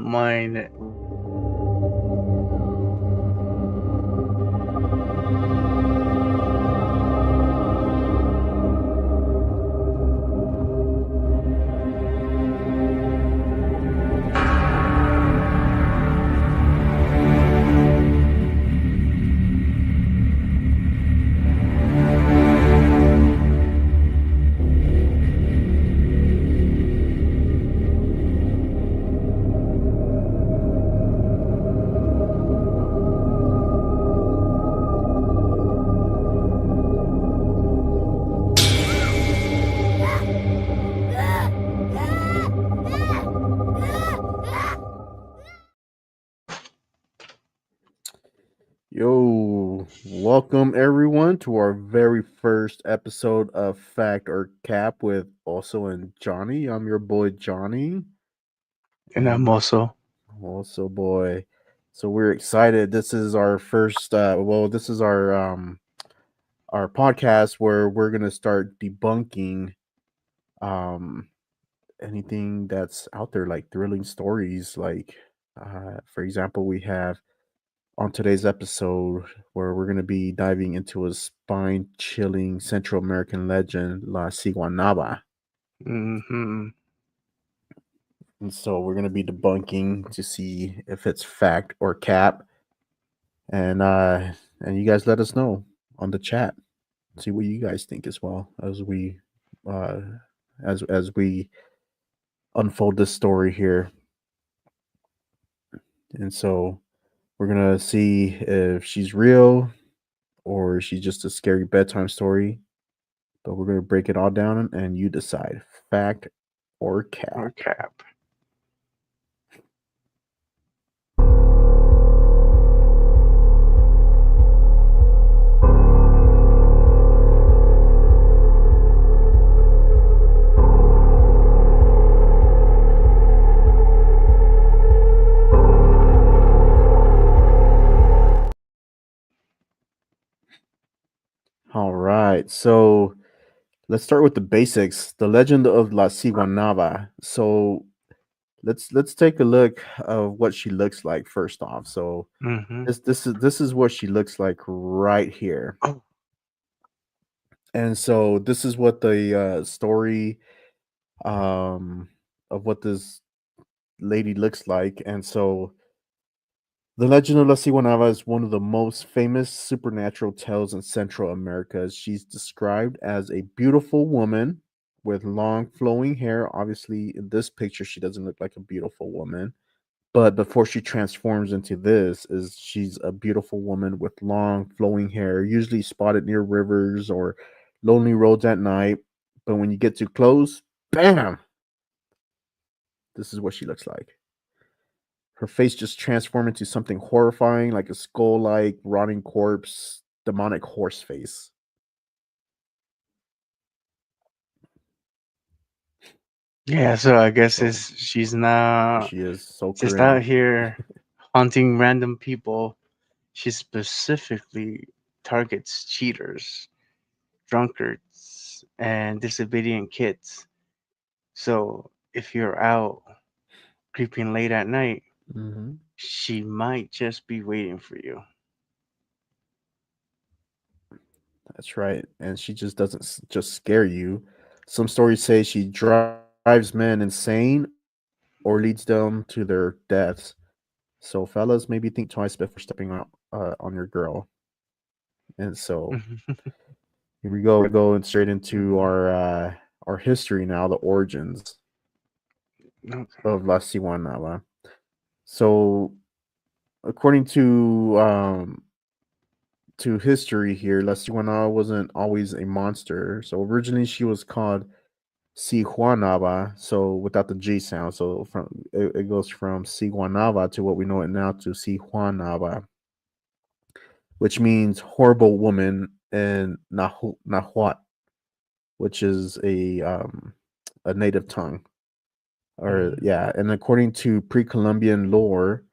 mind. Yo, welcome everyone to our very first episode of Fact or Cap with OsO and Johnny. I'm your boy Johnny, And I'm and also. also boy. So we're excited. This is our first. This is our podcast where we're gonna start debunking um anything that's out there, like thrilling stories. Like, for example, we have on today's episode where we're going to be diving into a spine chilling Central American legend, La Ciguanaba. Hmm. And so we're going to be debunking to see if it's fact or cap. And and you guys let us know on the chat. See what you guys think as well uh as we unfold this story here. And so we're going to see if she's real or she's just a scary bedtime story. But we're going to break it all down and you decide fact or Or cap. cap. All right. So let's start with the basics. The legend of La Ciguanaba. So let's take a look of what she looks like first off. So Hmm. this is what she looks like right here. Oh. And so this is what the story um of what this lady looks like. And so the legend of La Ciguanaba is one of the most famous supernatural tales in Central America. She's described as a beautiful woman with long flowing hair. Obviously, in this picture, she doesn't look like a beautiful woman. But before she transforms into this, is she's a beautiful woman with long flowing hair, usually spotted near rivers or lonely roads at night. But when you get too close, bam! This is what she looks like. Her face just transformed into something horrifying, like a skull like, rotting corpse, demonic horse face. Yeah, so I guess So here she is, so she's not grim. here haunting random people. She specifically targets cheaters, drunkards, and disobedient kids. So if you're out creeping late at night, Hmm. she might just be waiting for you. That's right. And she just doesn't just scare you. Some stories say she drives men insane or leads them to their deaths. So fellas, maybe think twice before stepping out on your girl. And so here we go. We're going straight into Mhm. our history now, the origins Okay. of La Siwanaba. So according to history here, La Siwanaba wasn't always a monster. So originally she was called Sihuanaba, so without the G sound. So it goes from Sihuanaba to what we know it now to Sihuanaba, which means horrible woman in Nahuatl, which is a native tongue. Or Mhm. yeah, and according to pre-Columbian lore,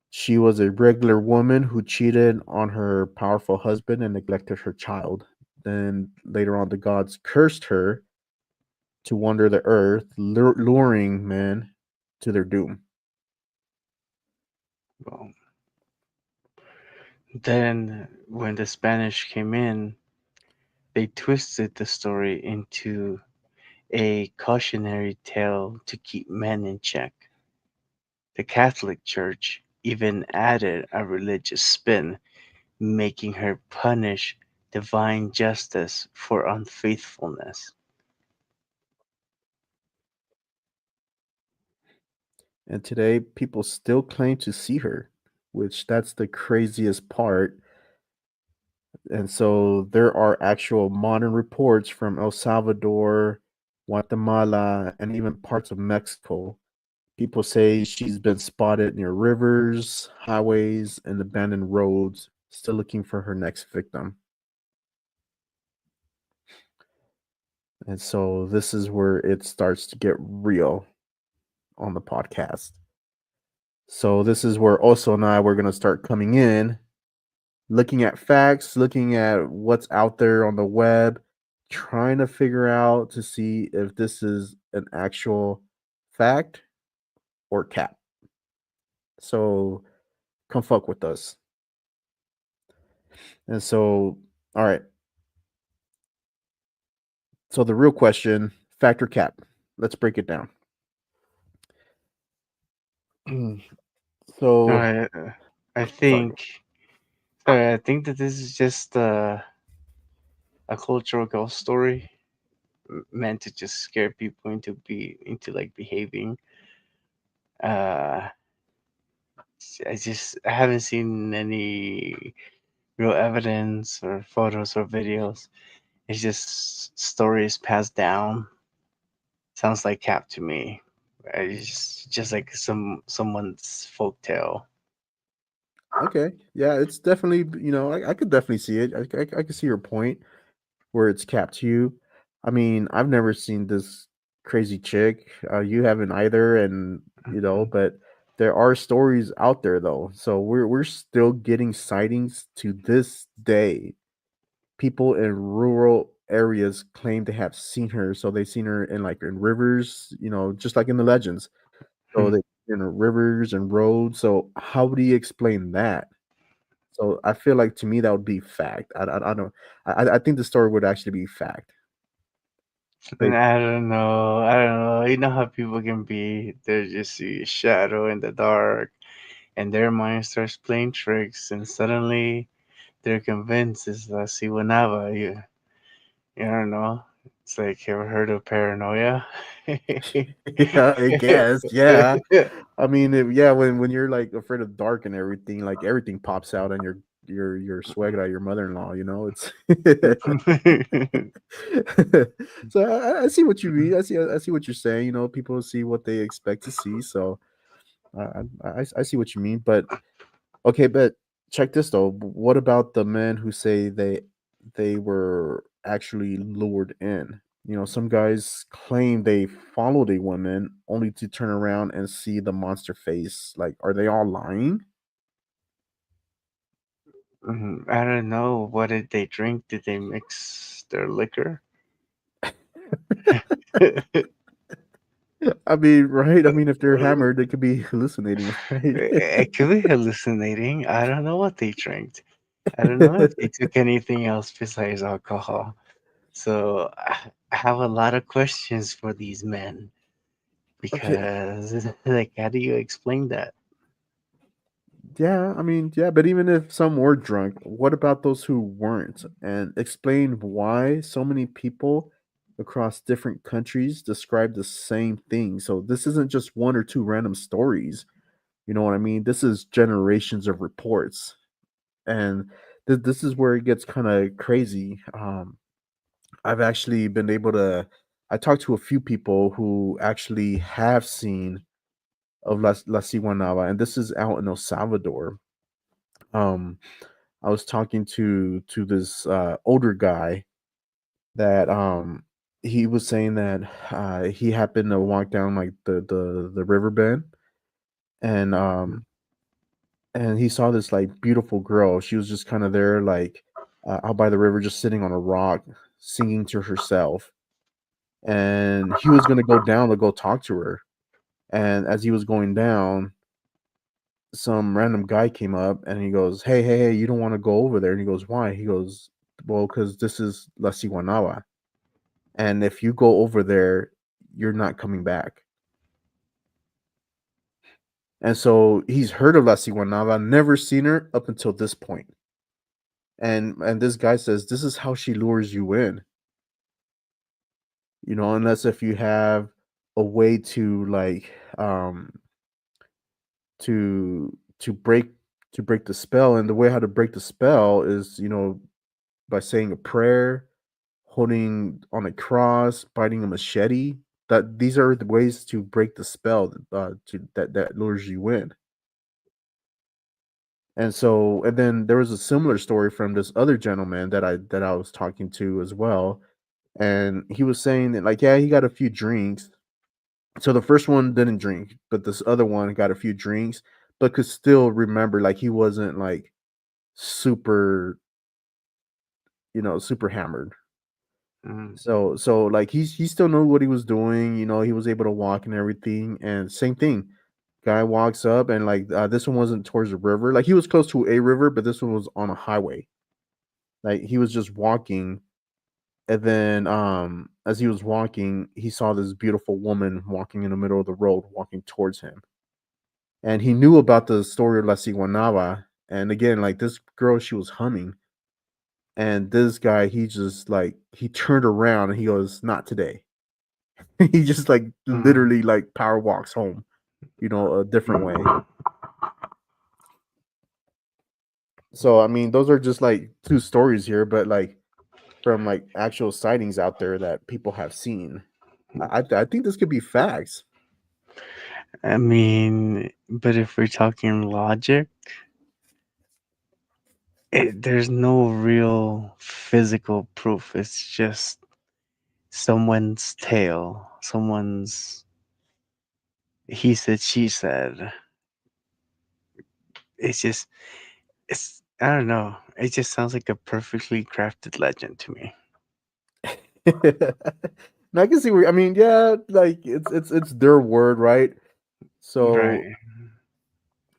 she was a regular woman who cheated on her powerful husband and neglected her child. Then later on, the gods cursed her to wander the earth, luring men to their doom. Well, then when the Spanish came in, they twisted the story into a cautionary tale to keep men in check. The Catholic Church even added a religious spin, making her punish divine justice for unfaithfulness. And today, people still claim to see her, which that's the craziest part. And so there are actual modern reports from El Salvador, Guatemala, and even parts of Mexico. People say she's been spotted near rivers, highways, and abandoned roads, still looking for her next victim. And so this is where it starts to get real on the podcast. So this is where Oso and I we're gonna start coming in, looking at facts, looking at what's out there on the web, trying to figure out to see if this is an actual fact or cap. So come fuck with us. And so, all right. So the real question, fact or cap? Let's break it down. So, I, I sorry. think, I think that this is just a cultural ghost story meant to just scare people into like behaving. Uh, I haven't seen any real evidence or photos or videos. It's just stories passed down. Sounds like cap to me. It's just like someone's folk tale. Okay. Yeah, it's definitely, I could definitely see it. I can see your point where it's capped to you. I mean, I've never seen this crazy chick. You haven't either, and Mhm. but there are stories out there though. So we're still getting sightings to this day. People in rural areas claim to have seen her. So they've seen her in like in rivers, just like in the legends. So Hmm. they in rivers and roads. So how do you explain that? So I feel like to me that would be fact. I don't. I think the story would actually be fact. And But I don't know. I don't know. You know how people can be. They just see a shadow in the dark, and their mind starts playing tricks, and suddenly they're convinced it's La Siwanava. You don't know. It's like, you ever heard of paranoia? yeah, I guess. Yeah. I mean, yeah, when you're like afraid of dark and everything, like everything pops out on your suegra, your mother-in-law. It's. So I see what you mean. I see what you're saying. People see what they expect to see. So I see what you mean. But okay, but check this though. What about the men who say they were actually lured in? Some guys claim they followed a woman only to turn around and see the monster face. Like, are they all lying? I don't know. What did they drink? Did they mix their liquor? I mean, right? I mean, if they're hammered, they could be hallucinating, right? It could be hallucinating. I don't know what they drank. I don't know if they took anything else besides alcohol. So I have a lot of questions for these men Okay, because, like, how do you explain that? yeah, I mean, yeah, but even if some were drunk, what about those who weren't? And explain why so many people across different countries describe the same thing. So this isn't just one or two random stories. You know what I mean? This is generations of reports. And this is where it gets kind of crazy. I've actually been able to. I talked to a few people who actually have seen of La Ciguanaba, and this is out in El Salvador. Um, I was talking to this older guy that he was saying that he happened to walk down like the river bend, and he saw this like beautiful girl. She was just kind of there like out by the river, just sitting on a rock, singing to herself. And he was gonna go down to go talk to her. And as he was going down, some random guy came up and he goes, "Hey, hey, hey, you don't want to go over there?" And he goes, "Why?" He goes, "Well, because this is La Ciguanaba, and if you go over there, you're not coming back." And so he's heard of La Ciguanaba, never seen her up until this point. And this guy says this is how she lures you in, unless if you have a way to like to break the spell. And the way how to break the spell is, by saying a prayer, holding on a cross, biting a machete. That these are the ways to break the spell, that lures you in. And then there was a similar story from this other gentleman that I was talking to as well, and he was saying that, like, yeah, he got a few drinks. So the first one didn't drink, but this other one got a few drinks, but could still remember, like, he wasn't like super, super hammered. Mm, So like he still knew what he was doing. He was able to walk and everything. And same thing, guy walks up and like this one wasn't towards the river. Like he was close to a river, but this one was on a highway. Like he was just walking, and then as he was walking, he saw this beautiful woman walking in the middle of the road, walking towards him. And he knew about the story of La Ciguanaba. And again, like this girl, she was humming. And this guy, he just like he turned around and he goes, "Not today." He just like mm, literally like power walks home, a different way. So I mean, those are just like two stories here, but like from like actual sightings out there that people have seen. I think this could be facts. I mean, but if we're talking logic, there's no real physical proof. It's just someone's tale, someone's he said, she said. It's just, I don't know. It just sounds like a perfectly crafted legend to me. Now I can see where I mean, yeah, like it's their word, right? So Right.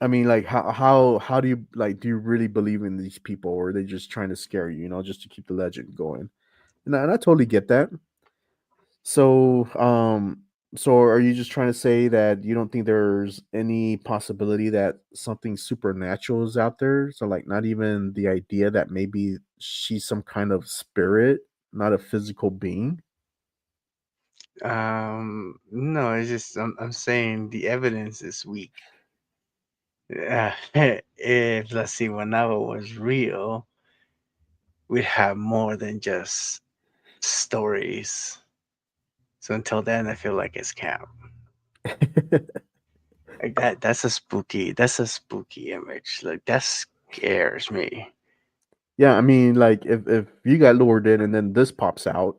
I mean, like how do you like do you really believe in these people, or are they just trying to scare you, just to keep the legend going? And I totally get that. So, so are you just trying to say that you don't think there's any possibility that something supernatural is out there? So, like, not even the idea that maybe she's some kind of spirit, not a physical being? No, it's just I'm saying the evidence is weak. If La Siwanava was real, we'd have more than just stories. So until then, I feel like it's camp. Like that's a spooky image. Like that scares me. Yeah, I mean, like if you got lured in and then this pops out,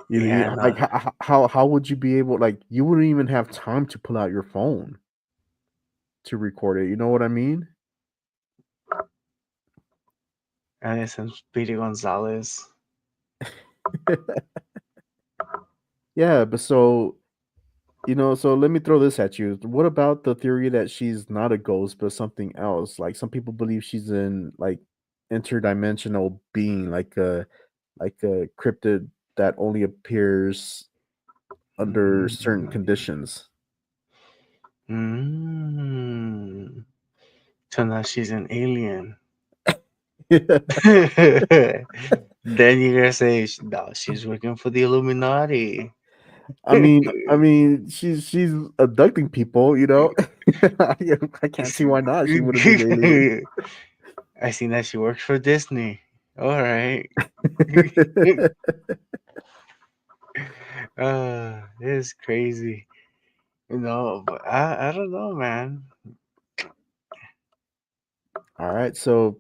Yeah, like no. how would you be able? Like, you wouldn't even have time to pull out your phone to record it. You know what I mean? And it's Speedy Gonzalez. Yeah, but so let me throw this at you. What about the theory that she's not a ghost but something else? Like some people believe she's in like interdimensional being, like a cryptid that only appears under certain Mm. conditions. Mm. So now she's an alien. Yeah. Then you're gonna say, no, she's working for the Illuminati. I mean, she's abducting people. I can't see why not. She wouldn't be an alien. I seen that she works for Disney. All right. It's crazy. But I don't know, man. All right, so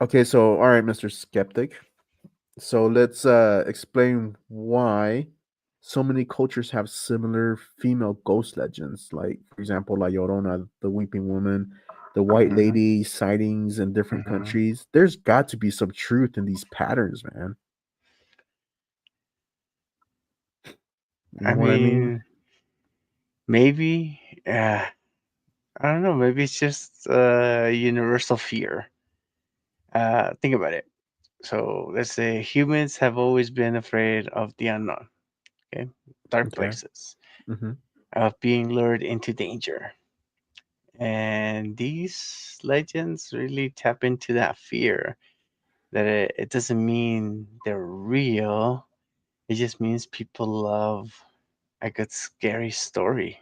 okay, so all right, Mr. Skeptic. So let's explain why so many cultures have similar female ghost legends. Like, for example, La Llorona, the Weeping Woman, the White Hmm. Lady sightings in different Hmm. countries. There's got to be some truth in these patterns, man. You I know what I mean? mean, maybe. Yeah. I don't know. Maybe it's just universal fear. Think about it. So let's say humans have always been afraid of the unknown. Okay, dark Okay. places, Hmm. of being lured into danger, and these legends really tap into that fear. That it doesn't mean they're real. It just means people love a good scary story.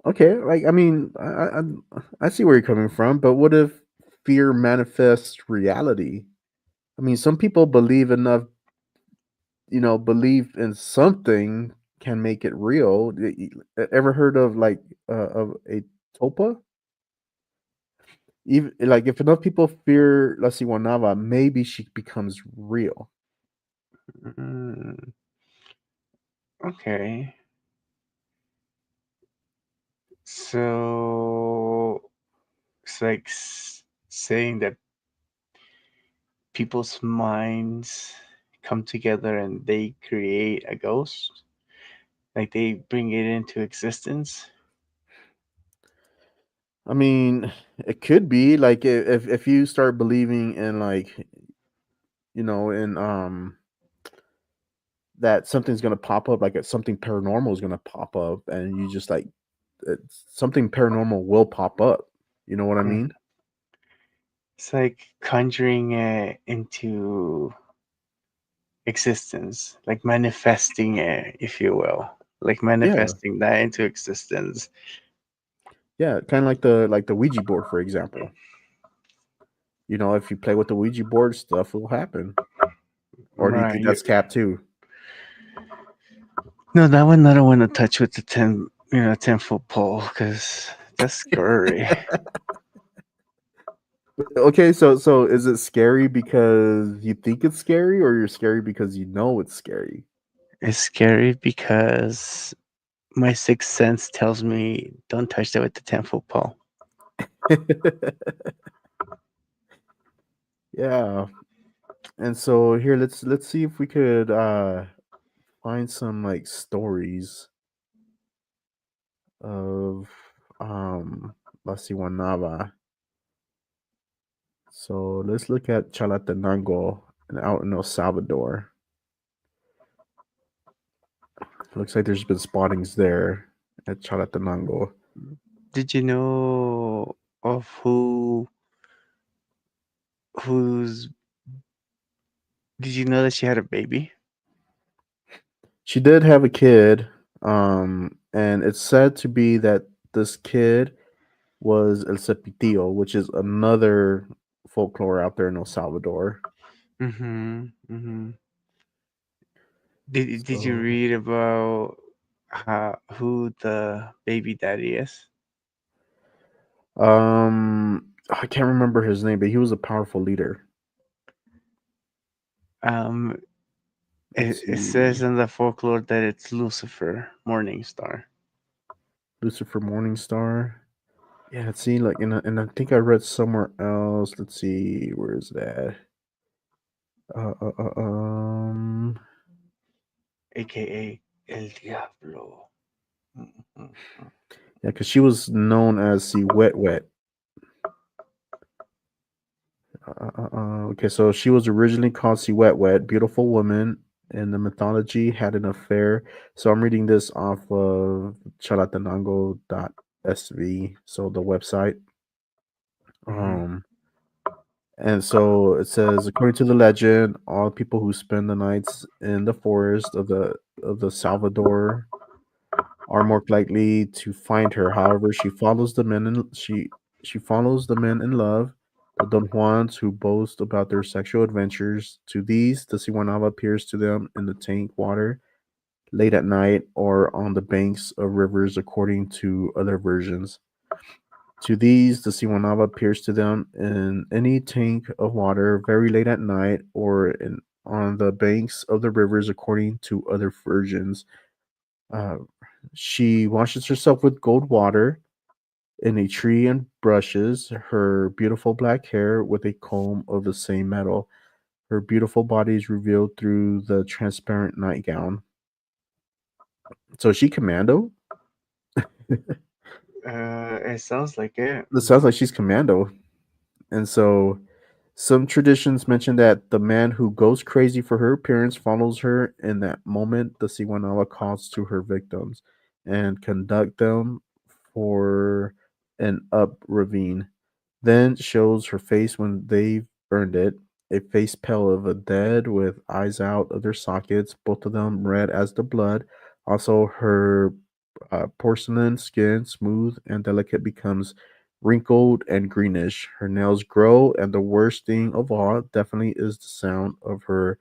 Okay, like I mean, I see where you're coming from, but what if fear manifests reality? I mean, some people believe enough, believe in something can make it real. Ever heard of like of a topa? Even like if enough people fear La Siwanava, maybe she becomes real. Mm, okay, so it's like saying that people's minds come together and they create a ghost, like they bring it into existence. I mean, it could be like if you start believing in like in that something's gonna pop up, like something paranormal is gonna pop up, and you just like something paranormal will pop up. You know what I Mm. mean? It's like conjuring it into existence, like manifesting it, if you will, like Yeah, manifesting that into existence. yeah, kind of like the Ouija board, for example. If you play with the Ouija board, stuff will happen. Or do you Right. think that's cap too? No, that one I don't want to touch with the 10-foot pole because that's scary. Okay, so is it scary because you think it's scary, or you're scary because you know it's scary? It's scary because my sixth sense tells me don't touch that with the 10-foot pole. Yeah. And so here let's see if we could find some like stories of La Siwanava. So let's look at Chalatenango and out in El Salvador. Looks like there's been spottings there at Chalatenango. Did you know of who's did you know that she had a baby? She did have a kid, and it's said to be that this kid was El Cepitillo, which is another folklore out there in El Salvador. Mm-hmm. Mm-hmm. Did you So, read about who the baby daddy is? I can't remember his name, but he was a powerful leader. Um, Let's it says see, in the folklore that it's Lucifer, morning star. Lucifer Morningstar. Yeah, see, like, and I think I read somewhere else. Let's see, where is that? Uh, uh, uh, um, AKA El Diablo. Mhm. yeah, because she was known as the Wet Wet. Okay, so she was originally called Si Wet Wet, beautiful woman in the mythology, had an affair. So I'm reading this off of chalatenango.sv, so the website. Mhm. Um, and so it says, according to the legend, all people who spend the nights in the forest of the Salvador are more likely to find her. However, she follows the men in love, the Don Juans who boast about their sexual adventures. To these, the Siwanava appears to them in the tank water late at night or on the banks of rivers, according to other versions. To these, the Siwanava appears to them in any tank of water very late at night or on the banks of the rivers, according to other versions. Uh, she washes herself with gold water in a tree and brushes her beautiful black hair with a comb of the same metal. Her beautiful body is revealed through the transparent nightgown. So is she commando? It sounds like it. It sounds like she's commando. And so some traditions mention that the man who goes crazy for her appearance follows her in that moment the Siwanawa calls to her victims and conduct them for an up ravine. Then shows her face when they've burned it, a face pale of a dead with eyes out of their sockets, both of them red as the blood. Also, her porcelain skin, smooth and delicate, becomes wrinkled and greenish. Her nails grow, and the worst thing of all definitely is the sound of her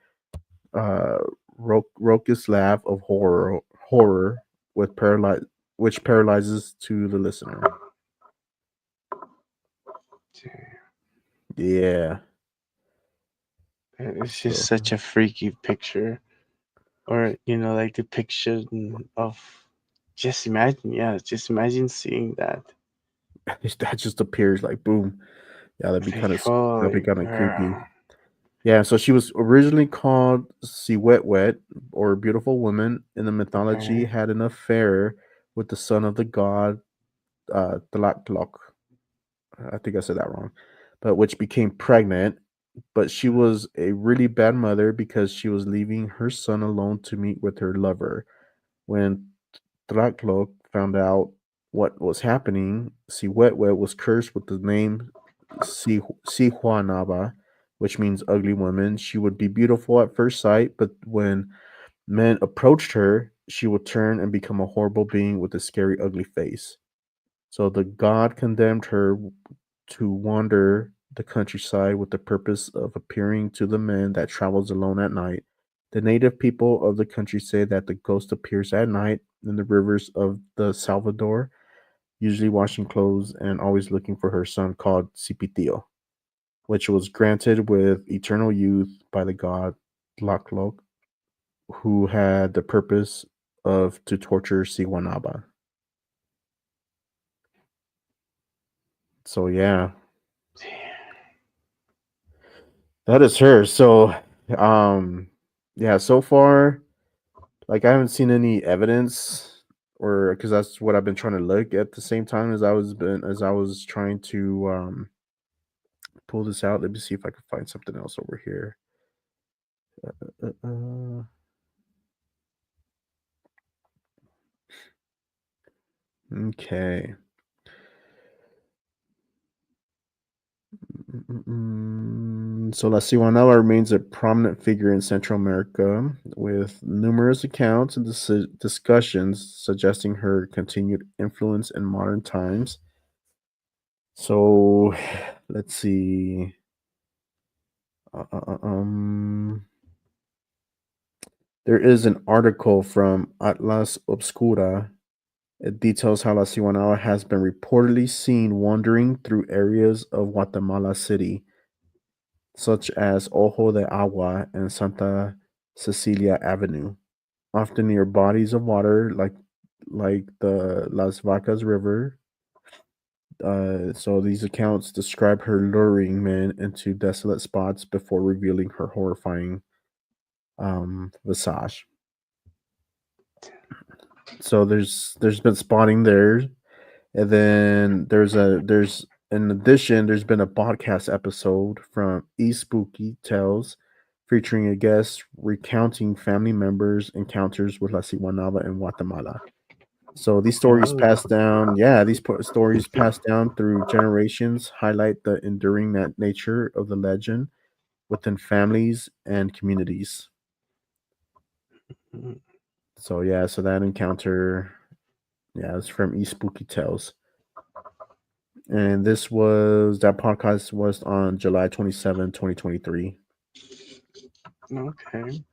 uh, raucous laugh of horror, with which paralyzes to the listener. Yeah. It's just So such a freaky picture. Or, like depiction of, just imagine, yeah, just imagine seeing that. that just appears like boom. Yeah, Like, that'd be holy kind of creepy. girl. Yeah, so she was originally called Siwetwet, or beautiful woman. In the mythology, Okay. had an affair with the son of the god Tlaloc. I think I said that wrong, but which became pregnant. But she was a really bad mother because she was leaving her son alone to meet with her lover. When Tlaloc found out what was happening, Siwetwet was cursed with the name Sihuanaba, which means ugly woman. She would be beautiful at first sight, but when men approached her, she would turn and become a horrible being with a scary, ugly face. So the god condemned her to wander the countryside with the purpose of appearing to the man that travels alone at night. The native people of the country say that the ghost appears at night in the rivers of the Salvador, usually washing clothes and always looking for her son called Cipitio, which was granted with eternal youth by the god Tlaloc, who had the purpose of to torture Siwanaba. So yeah, that is her. So um yeah, so far like I haven't seen any evidence, or because that's what I've been trying to look at the same time as I was trying to pull this out. Let me see if I can find something else over here. Uh, okay. So La Siwanaba remains a prominent figure in Central America, with numerous accounts and discussions suggesting her continued influence in modern times. So let's see. Uh, uh, uh, um, there is an article from Atlas Obscura. It details how La Siwanaba has been reportedly seen wandering through areas of Guatemala City, such as Ojo de Agua and Santa Cecilia Avenue, often near bodies of water like the Las Vacas River. So these accounts describe her luring men into desolate spots before revealing her horrifying visage. So there's been spotting there, and then there's in addition there's been a podcast episode from E Spooky Tales featuring a guest recounting family members' encounters with La Siwanaba in Guatemala. So these stories Oh, passed down, yeah, stories passed down through generations highlight the enduring nature of the legend within families and communities. mm, So yeah, so that encounter, yeah, it's from E Spooky Tales. And that podcast was on July 27, 2023. okay.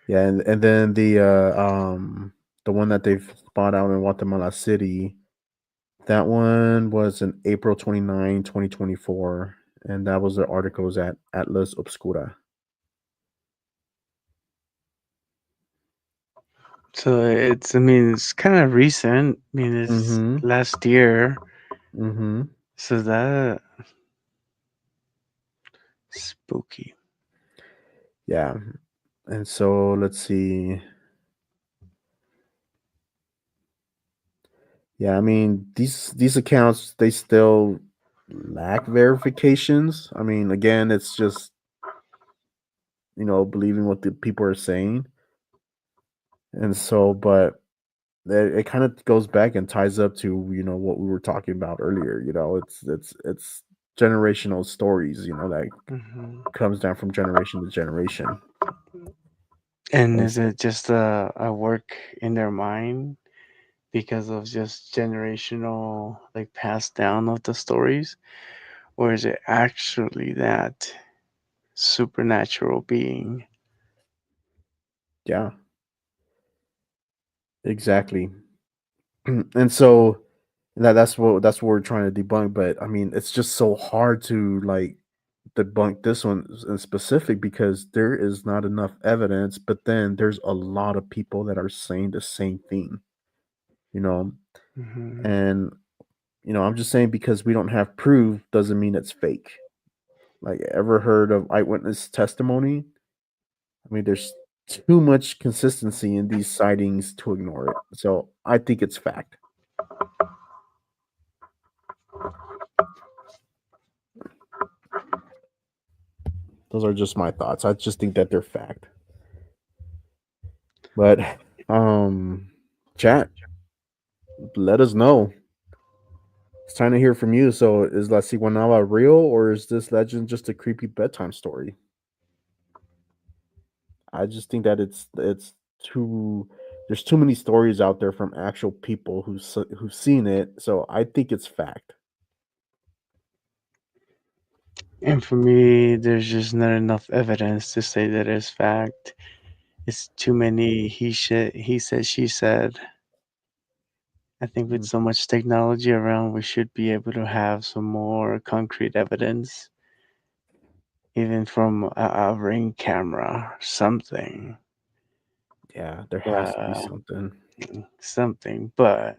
Yeah, and then the one that they've spot out in Guatemala City, that one was in April 29, 2024, and that was the articles at Atlas Obscura. So I mean, it's kind of recent. I mean, it's Mhm. last year. Mhm. So that spooky. Yeah. And so let's see. Yeah, I mean these accounts they still lack verifications. I mean, again, it's just believing what the people are saying, and so but it kind of goes back and ties up to what we were talking about earlier. It's generational stories. That Hmm. comes down from generation to generation. And And is it just a work in their mind because of just generational, like, passed down of the stories? Or is it actually that supernatural being? yeah, exactly. And so that's what we're trying to debunk. But I mean, it's just so hard to like debunk this one in specific because there is not enough evidence. But then there's a lot of people that are saying the same thing, you know. Hmm. And I'm just saying because we don't have proof doesn't mean it's fake. Like, ever heard of eyewitness testimony? I mean, there's too much consistency in these sightings to ignore it. So I think it's fact. Those are just my thoughts. I just think that they're fact. But um chat, let us know. It's time to hear from you. So is La Ciguanaba real or is this legend just a creepy bedtime story? I just think that it's too there's too many stories out there from actual people who've seen it. So I think it's fact. And for me, there's just not enough evidence to say that it's fact. It's too many he said, she said. I think with Mm, so much technology around, we should be able to have some more concrete evidence, even from a ring camera, something. yeah, there has to be Uh, something. something. But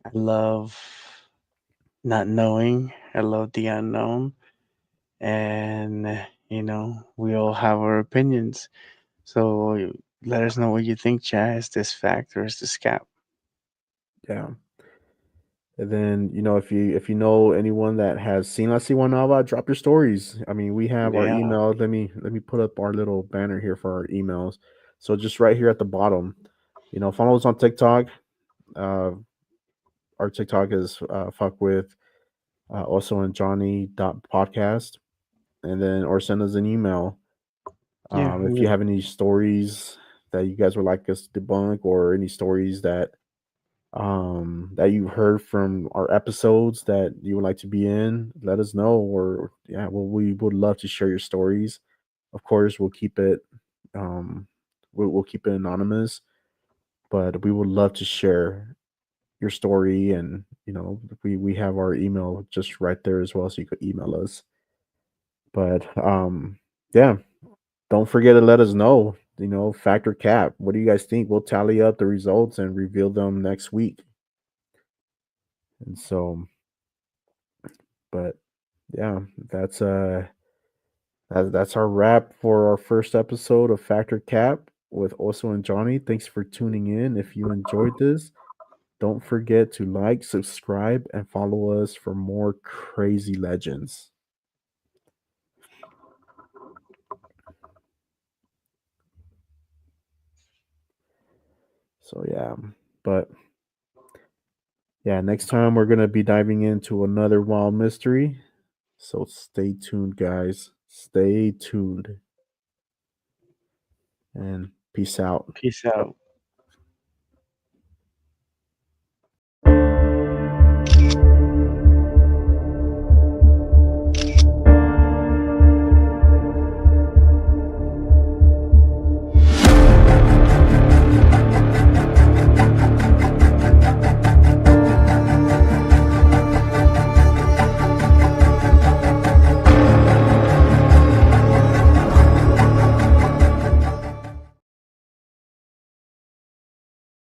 I love not knowing. I love the unknown. And, we all have our opinions. So let us know what you think, Chad. Is this fact or is this cap? Yeah. And then, if you know anyone that has seen La Ciguanaba, drop your stories. I mean, we have our Yeah. email. Let me put up our little banner here for our emails. So just right here at the bottom, follow us on TikTok. Uh, our TikTok is fuck with also in Johnny dot podcast, and then or send us an email Yeah. if you have any stories that you guys would like us to debunk or any stories that you heard from our episodes that you would like to be in, let us know. Or yeah, well, we would love to share your stories. Of course, um we'll keep it anonymous, but we would love to share your story. And we have our email just right there as well, so you could email us. But yeah, don't forget to let us know, factor cap, what do you guys think? We'll tally up the results and reveal them next week. And so, but yeah, that's our wrap for our first episode of Factor Cap with Oso and Johnny. Thanks for tuning in. If you enjoyed this, don't forget to like, subscribe, and follow us for more crazy legends. So yeah, but yeah, next time we're gonna be diving into another wild mystery. So stay tuned, guys. Stay tuned, and peace out. Peace out.